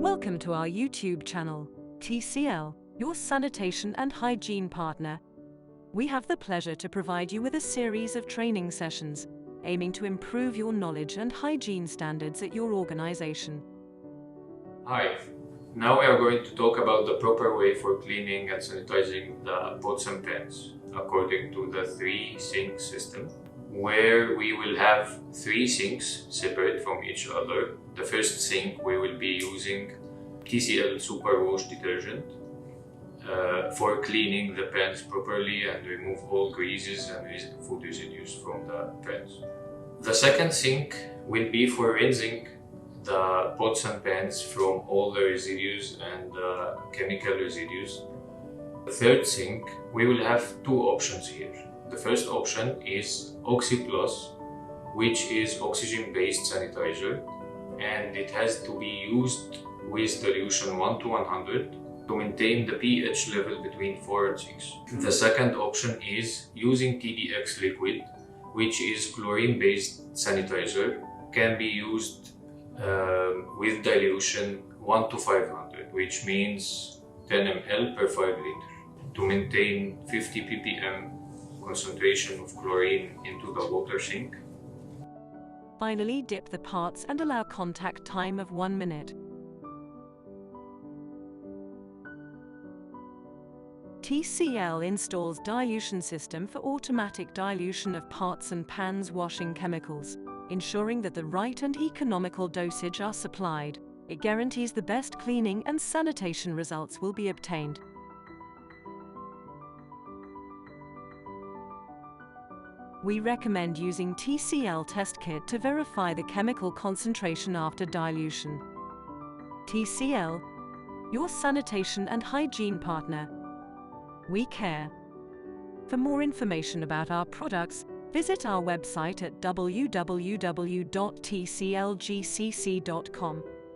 Welcome to our YouTube channel, TCL, your sanitation and hygiene partner. We have the pleasure to provide you with a series of training sessions, aiming to improve your knowledge and hygiene standards at your organization. Hi, now we are going to talk about the proper way for cleaning and sanitizing the pots and pans according to the 3-sink system, where we will have 3 sinks separate from each other. The first sink we will be using TCL Super Wash detergent for cleaning the pans properly and remove all greases and food residues from the pans. The second sink will be for rinsing the pots and pans from all the residues and chemical residues. The third sink, we will have 2 options here. The first option is Oxy Plus, which is oxygen-based sanitizer, and it has to be used with dilution 1 to 100 to maintain the pH level between 4 and 6. The second option is using TDX liquid, which is chlorine-based sanitizer, can be used with dilution 1 to 500, which means 10 ml per 5 liter, to maintain 50 ppm concentration of chlorine into the water sink. Finally, dip the parts and allow contact time of 1 minute. TCL installs dilution system for automatic dilution of pots and pans washing chemicals, ensuring that the right and economical dosage are supplied. It guarantees the best cleaning and sanitation results will be obtained. We recommend using TCL test kit to verify the chemical concentration after dilution. TCL, your sanitation and hygiene partner. We care. For more information about our products, visit our website at www.tclgcc.com.